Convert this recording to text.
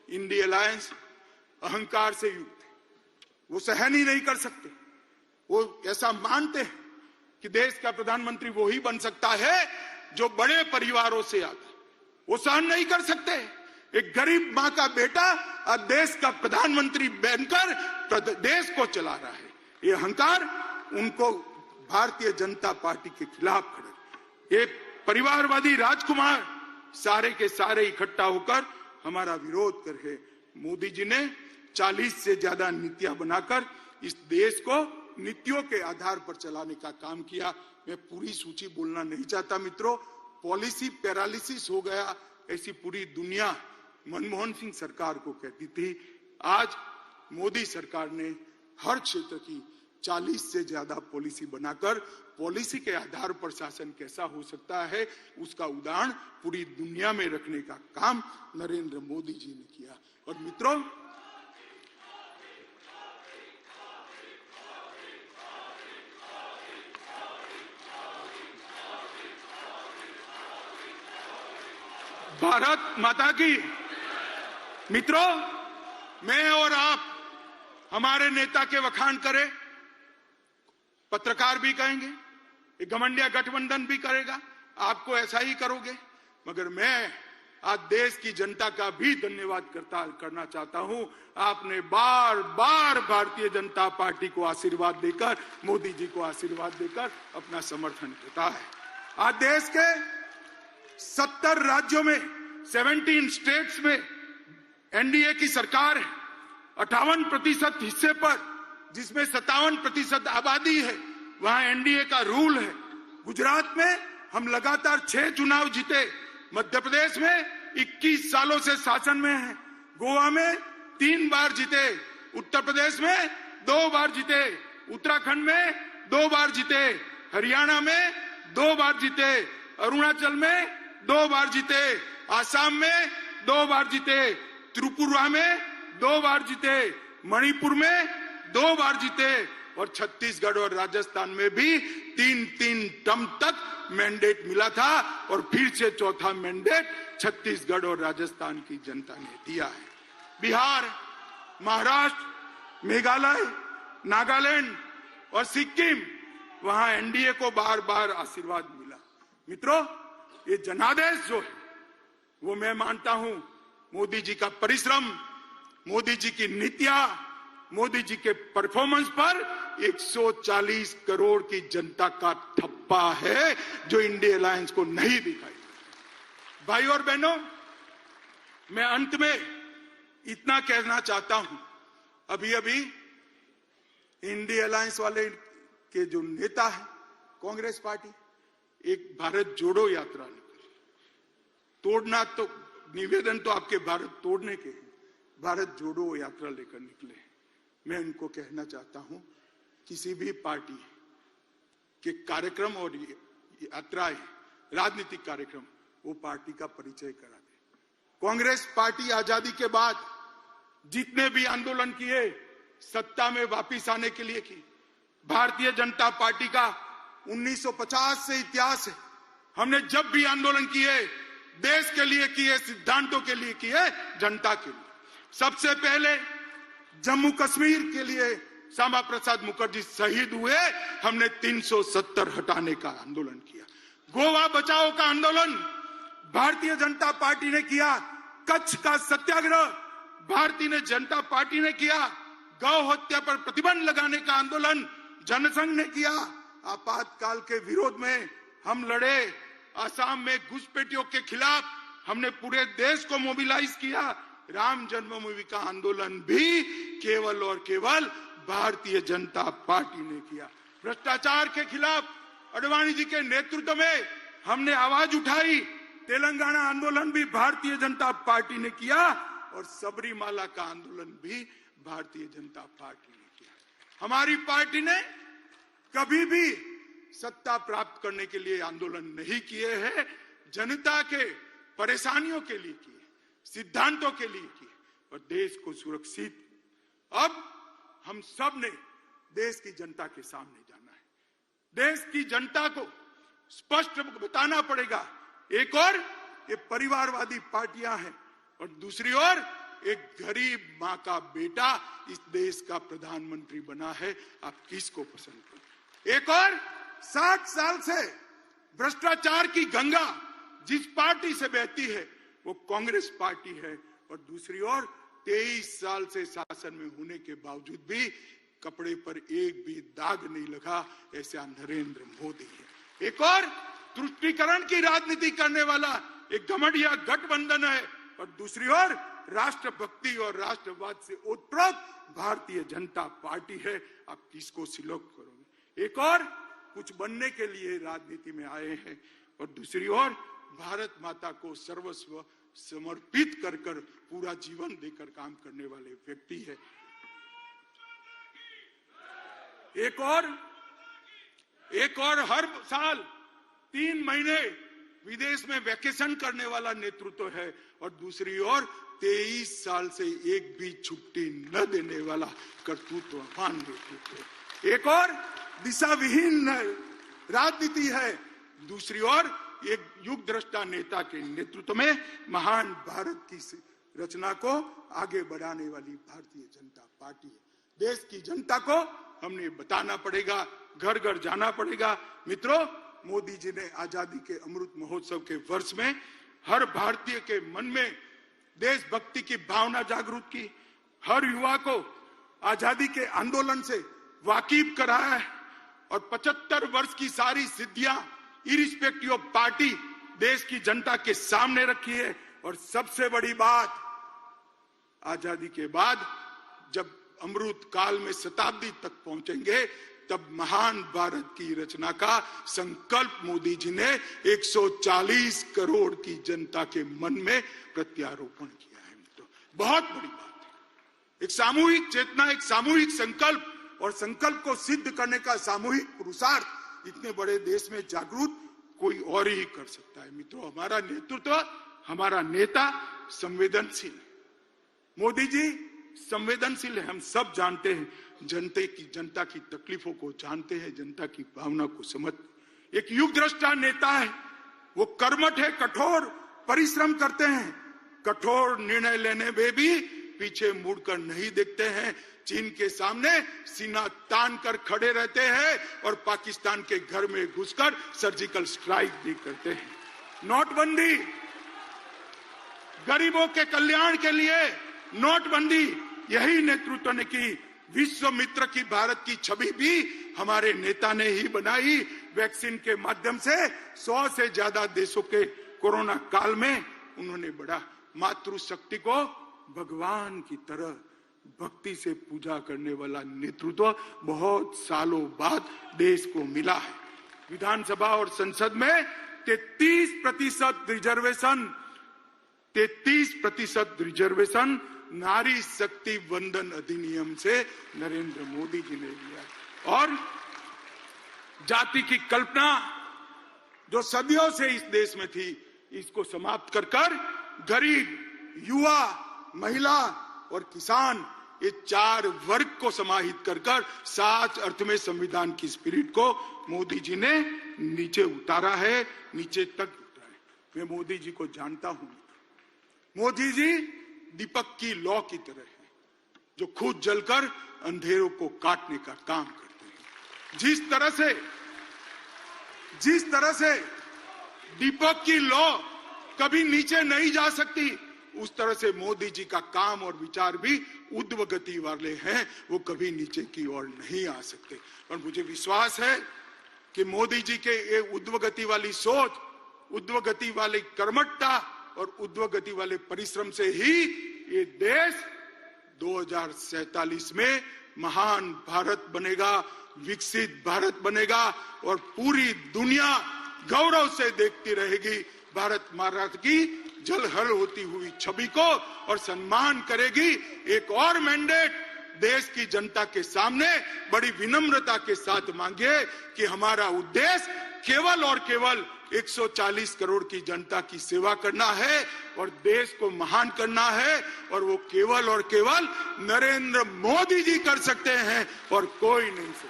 India alliance अहंकार से युक्त है। वो सहन ही नहीं कर सकते। वो ऐसा मानते हैं कि देश का प्रधानमंत्री वो ही बन सकता है जो बड़े परिवारों से आता है। वो सहन नहीं कर सकते एक गरीब मां का बेटा आज देश का प्रधानमंत्री बनकर देश को चला रहा है। ये अहंकार उनको भारतीय जनता पार्टी के खिलाफ खड़े। ये परिवारवादी राजकुमार सारे के सारे इकट्ठा होकर हमारा विरोध कर रहे। मोदी जी ने 40 से ज्यादा नीतियां बनाकर इस देश को नीतियों के आधार पर चलाने का काम किया। मैं पूरी सूची बोलना नहीं चाहता मित्रों। पॉलिसी पैरालिसिस हो गया ऐसी पूरी दुनिया मनमोहन सिंह सरकार को कहती थी। आज मोदी सरकार ने हर क्षेत्र की 40 से ज्यादा पॉलिसी बनाकर पॉलिसी के आधार पर शासन कैसा हो सकता है उसका उदाहरण पूरी दुनिया में रखने का काम नरेंद्र मोदी जी ने किया। और मित्रों, भारत माता की। मित्रों, मैं और आप हमारे नेता के वखान करें, पत्रकार भी कहेंगे, एक घमंडिया गठबंधन भी करेगा, आपको ऐसा ही करोगे। मगर मैं आज देश की जनता का भी धन्यवाद करना चाहता हूं। आपने बार बार भारतीय जनता पार्टी को आशीर्वाद देकर, मोदी जी को आशीर्वाद देकर अपना समर्थन देता है। आज देश के 70 राज्यों में 17 स्टेट्स में एनडीए की सरकार है। 58% हिस्से पर, जिसमें 57% आबादी है, वहां एनडीए का रूल है। गुजरात में हम लगातार 6 चुनाव जीते। मध्य प्रदेश में 21 सालों से शासन में है। गोवा में 3 बार जीते। उत्तर प्रदेश में 2 बार जीते। उत्तराखंड में 2 बार जीते। हरियाणा में 2 बार जीते। अरुणाचल में 2 बार जीते। आसाम में 2 बार जीते। त्रिपुरा में 2 बार जीते। मणिपुर में 2 बार जीते। और छत्तीसगढ़ और राजस्थान में भी 3-3 टर्म तक मैंडेट मिला था। और फिर से चौथा मैंडेट छत्तीसगढ़ और राजस्थान की जनता ने दिया है। बिहार, महाराष्ट्र, मेघालय, नागालैंड और सिक्किम, वहां एनडीए को बार बार आशीर्वाद मिला। मित्रों, ये जनादेश जो है वो मैं मानता हूं मोदी जी का परिश्रम, मोदी जी की नीतियां, मोदी जी के परफॉर्मेंस पर 140 करोड़ की जनता का ठप्पा है जो इंडिया अलायंस को नहीं दिखाई। भाई और बहनों, मैं अंत में इतना कहना चाहता हूं। अभी अभी इंडिया अलायंस वाले के जो नेता है कांग्रेस पार्टी, एक भारत जोड़ो यात्रा निकली। तोड़ना तो निवेदन तो आपके भारत तोड़ने के हैं, भारत जोड़ो यात्रा लेकर निकले। मैं इनको कहना चाहता हूं, किसी भी पार्टी के कार्यक्रम और यात्राएं, राजनीतिक कार्यक्रम, वो पार्टी का परिचय करा दे। कांग्रेस पार्टी आजादी के बाद जितने भी आंदोलन किए, सत्ता में वापिस आने के लिए की। भारतीय जनता पार्टी का 1950 से इतिहास है। हमने जब भी आंदोलन किए, देश के लिए किए, सिद्धांतों के लिए किए, जनता के लिए। सबसे पहले जम्मू कश्मीर के लिए श्यामा प्रसाद मुखर्जी शहीद हुए, हमने 370 हटाने का आंदोलन किया। गोवा बचाओ का आंदोलन भारतीय जनता पार्टी ने किया। कच्छ का सत्याग्रह भारतीय जनता पार्टी ने किया। गौ हत्या पर प्रतिबंध लगाने का आंदोलन जनसंघ ने किया। आपातकाल के विरोध में हम लड़े। असम में घुसपैठियों के खिलाफ हमने पूरे देश को मोबिलाइज किया। राम जन्मभूमि का आंदोलन भी केवल और केवल भारतीय जनता पार्टी ने किया। भ्रष्टाचार के खिलाफ अडवाणी जी के नेतृत्व में हमने आवाज उठाई। तेलंगाना आंदोलन भी भारतीय जनता पार्टी ने किया और सबरीमाला का आंदोलन भी भारतीय जनता पार्टी ने किया। हमारी पार्टी ने कभी भी सत्ता प्राप्त करने के लिए आंदोलन नहीं किए हैं, जनता के परेशानियों के लिए किए, सिद्धांतों के लिए किए और देश को सुरक्षित। अब हम सब ने देश की जनता के सामने जाना है। देश की जनता को स्पष्ट बताना पड़ेगा। एक और ये परिवारवादी पार्टियां हैं और दूसरी ओर एक गरीब मां का बेटा इस देश का प्रधानमंत्री बना है। आप किसको पसंद करें? एक और 60 साल से भ्रष्टाचार की गंगा जिस पार्टी से बहती है वो कांग्रेस पार्टी है, और दूसरी ओर 23 साल से शासन में होने के बावजूद भी कपड़े पर एक भी दाग नहीं लगा, ऐसा नरेंद्र मोदी है। एक और तुष्टीकरण की राजनीति करने वाला एक घमंडिया गठबंधन है, और दूसरी ओर राष्ट्रभक्ति और राष्ट्रवाद से ओतप्रोत भारतीय जनता पार्टी है। आप किसको सिलेक्ट करोगे? एक और कुछ बनने के लिए राजनीति में आए हैं, और दूसरी ओर भारत माता को सर्वस्व समर्पित कर पूरा जीवन देकर काम करने वाले व्यक्ति है। एक और हर साल 3 महीने विदेश में वैकेशन करने वाला नेतृत्व है, और दूसरी ओर 23 साल से एक भी छुट्टी न देने वाला कर्तृत्ववान नेतृत्व। एक और दिशा विहीन राजनीति है, दूसरी ओर एक युग दृष्टा नेता के नेतृत्व में महान भारत की रचना को आगे बढ़ाने वाली भारतीय जनता पार्टी है। देश की जनता को हमने बताना पड़ेगा, घर घर जाना पड़ेगा। मित्रों, मोदी जी ने आजादी के अमृत महोत्सव के वर्ष में हर भारतीय के मन में देशभक्ति की भावना जागरूक की, हर युवा को आजादी के आंदोलन से वाकिफ कराया है, और 75 वर्ष की सारी सिद्धियां इरिस्पेक्टिव ऑफ पार्टी देश की जनता के सामने रखी है। और सबसे बड़ी बात, आजादी के बाद जब अमृत काल में शताब्दी तक पहुंचेंगे, तब महान भारत की रचना का संकल्प मोदी जी ने 140 करोड़ की जनता के मन में प्रत्यारोपण किया है। तो बहुत बड़ी बात है। एक सामूहिक चेतना, एक सामूहिक संकल्प, और संकल्प को सिद्ध करने का सामूहिक पुरुषार्थ इतने बड़े देश में जागरूक कोई और ही कर सकता है। मित्रों, हमारा नेतृत्व, हमारा नेता संवेदनशील है। मोदी जी संवेदनशील है, हम सब जानते हैं। जनता की तकलीफों को जानते हैं, जनता की भावना को समझते। एक युग दृष्टा नेता है, वो कर्मठ है, कठोर परिश्रम करते हैं, कठोर निर्णय लेने में भी पीछे मुड़कर नहीं देखते हैं। चीन के सामने सीना तान कर खड़े रहते हैं, और पाकिस्तान के घर में घुसकर सर्जिकल स्ट्राइक भी करते हैं। नोटबंदी, गरीबों के कल्याण के लिए नोटबंदी, यही नेतृत्व ने की। विश्व मित्र की भारत की छवि भी हमारे नेता ने ही बनाई। वैक्सीन के माध्यम से 100 से ज्यादा देशों के कोरोना काल में उन्होंने बढ़ा। मातृशक्ति को भगवान की तरह भक्ति से पूजा करने वाला नेतृत्व बहुत सालों बाद देश को मिला है। विधानसभा और संसद में 33% रिजर्वेशन नारी शक्ति वंदन अधिनियम से नरेंद्र मोदी जी ने लिया। और जाति की कल्पना जो सदियों से इस देश में थी, इसको समाप्त कर गरीब, युवा, महिला और किसान, ये 4 वर्ग को समाहित कर साच अर्थ में संविधान की स्पिरिट को मोदी जी ने नीचे उतारा है, नीचे तक उतारा है। मैं मोदी जी को जानता हूं। मोदी जी दीपक की लौ की तरह है, जो खुद जलकर अंधेरों को काटने का काम करते हैं। जिस तरह से दीपक की लौ कभी नीचे नहीं जा सकती, उस तरह से मोदी जी का काम और विचार भी ऊर्ध्व गति वाले हैं, वो कभी नीचे की ओर नहीं आ सकते। और मुझे विश्वास है कि मोदी जी के ये ऊर्ध्व गति वाली सोच, ऊर्ध्व गति वाली कर्मठता और ऊर्ध्व गति वाले परिश्रम से ही ये देश 2047 में महान भारत बनेगा, विकसित भारत बनेगा, और पूरी दुनिया गौरव से देखती रहेगी भारत माता की जलहल होती हुई छवि को, और सम्मान करेगी। एक और मैंडेट देश की जनता के सामने बड़ी विनम्रता के साथ मांगे कि हमारा उद्देश्य केवल और केवल 140 करोड़ की जनता की सेवा करना है और देश को महान करना है, और वो केवल और केवल नरेंद्र मोदी जी कर सकते हैं और कोई नहीं सकता।